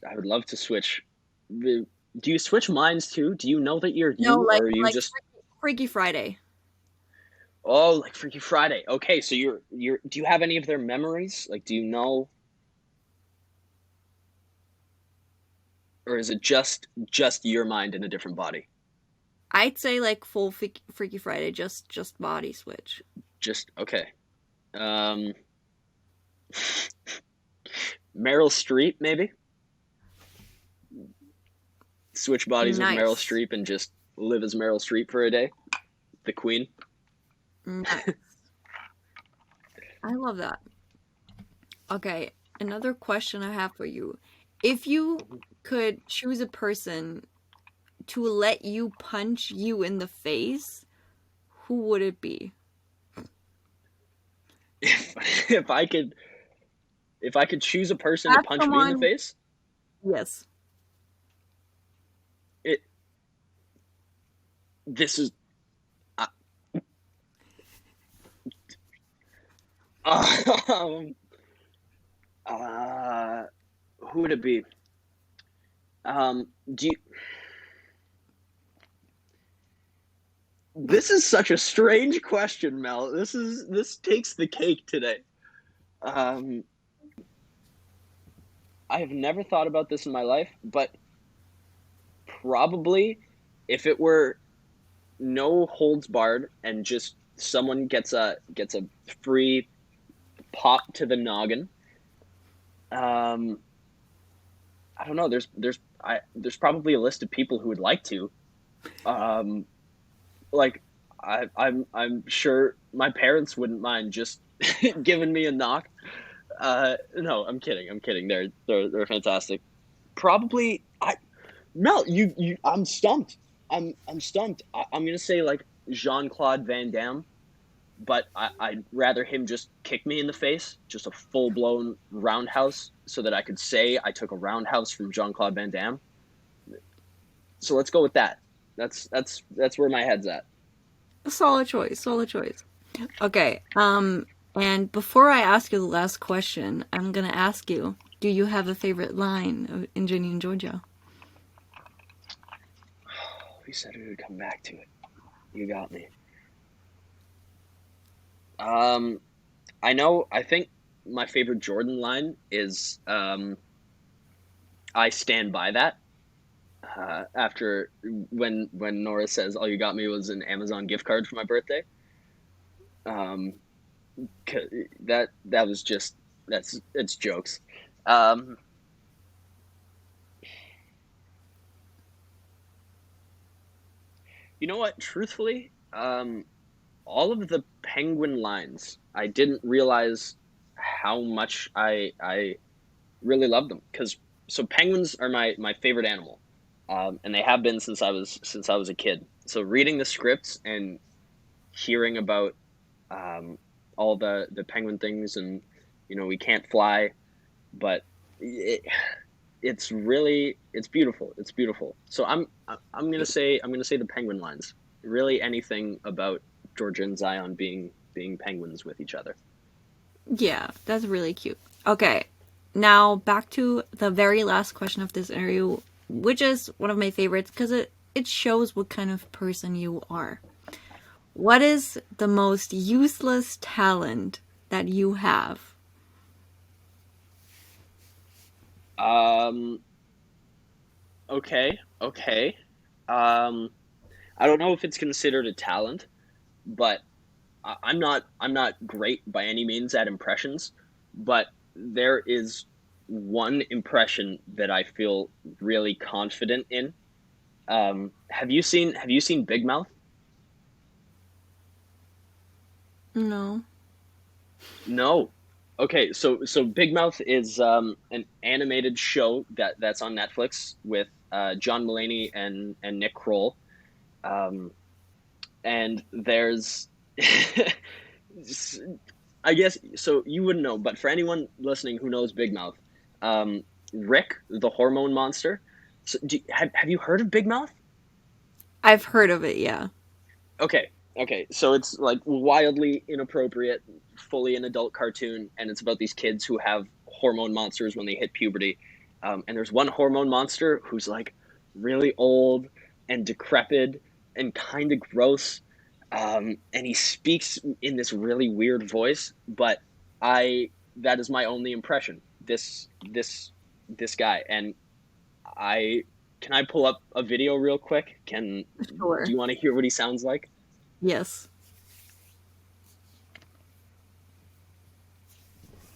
I would love to switch. Do you switch minds too? Do you know that you're
No,
you, or are you
like
just
Freaky Friday.
oh like Freaky Friday? Okay, so you're. Do you have any of their memories? Like, do you know, or is it just your mind in a different body?
I'd say like full Freaky Friday, just body switch.
Just okay. Um, Meryl Streep, maybe switch bodies with Meryl
Nice.
Streep and just live as Meryl Streep for a day. The Queen.
Nice. I love that. Okay, another question I have for you. If you could choose a person to let you punch you in the face, who would it be?
If I could choose a person to
Have
punch me in the
someone.
face,
Yes.
it this is uh, um, who would it be? Do you, this is such a strange question, Mel. This takes the cake today. Um, I have never thought about this in my life, but probably if it were no holds barred and just someone gets a free pop to the noggin. I don't know. There's probably a list of people who would like to. Like I'm sure my parents wouldn't mind just giving me a knock. No, I'm kidding. I'm kidding. They're fantastic. Probably Mel, I'm stumped. I'm stumped. I'm gonna say like Jean-Claude Van Damme, but I'd rather him just kick me in the face, just a full blown roundhouse, so that I could say I took a roundhouse from Jean-Claude Van Damme. So let's go with that. That's where my head's at.
Solid choice. Solid choice. Okay. And before I ask you the last question, I'm gonna ask you: do you have a favorite line in Ginny and Georgia?
We said we would come back to it. You got me. I know. I think my favorite Jordan line is "I stand by that." After when Nora says, "All you got me was an Amazon gift card for my birthday." Um, that was just it's jokes. You know what? Truthfully, all of the Penguin lines, I didn't realize how much I really love them, because so penguins are my favorite animal, and they have been since I was a kid. So reading the scripts and hearing about all the penguin things, and we can't fly, but it's really it's beautiful. It's beautiful. So I'm gonna say the penguin lines. Really, anything about Georgia and Zion being penguins with each other.
Yeah, that's really cute. Okay, now back to the very last question of this interview, which is one of my favorites because it shows what kind of person you are. What is the most useless talent that you have?
Okay, okay. I don't know if it's considered a talent, but I'm not great by any means at impressions, but there is one impression that I feel really confident in. Have you seen Big Mouth?
No.
No. Okay, so Big Mouth is an animated show that's on Netflix with John Mulaney and Nick Kroll. Um, and there's I guess so you wouldn't know, but for anyone listening who knows Big Mouth, um, Rick, the hormone monster. So have you heard of Big Mouth?
I've heard of it, yeah.
Okay, okay. So it's like wildly inappropriate, fully an adult cartoon, and it's about these kids who have hormone monsters when they hit puberty. And there's one hormone monster who's like really old and decrepit and kind of gross, and he speaks in this really weird voice. But I that is my only impression. This guy, and I can I pull up a video real quick? Do
Sure.
you want to hear what he sounds like?
Yes.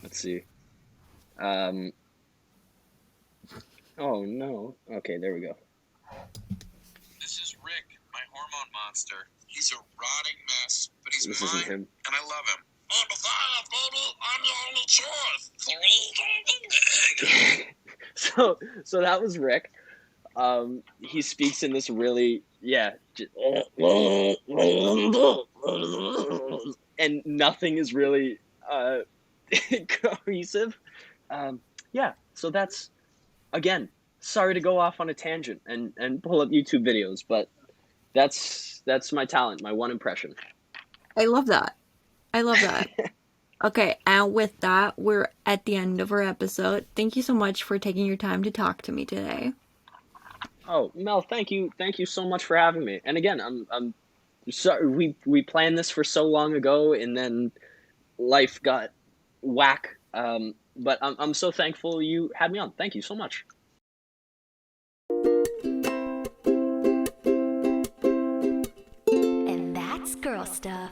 Let's see. Oh no. Okay, there we go.
This is Rick, my hormone monster. He's a rotting mess, but he's
This
mine,
isn't him.
and I love him. I'm a fire, baby. I'm your only choice.
So that was Rick. He speaks in this really, and nothing is really cohesive. Yeah, so that's, again, sorry to go off on a tangent and pull up YouTube videos, but that's my talent, my one impression.
I love that. I love that. Okay, and with that, we're at the end of our episode. Thank you so much for taking your time to talk to me today.
Oh, Mel, thank you so much for having me. And again, I'm sorry we planned this for so long ago, and then life got whack. But I'm so thankful you had me on. Thank you so much.
And that's girl stuff.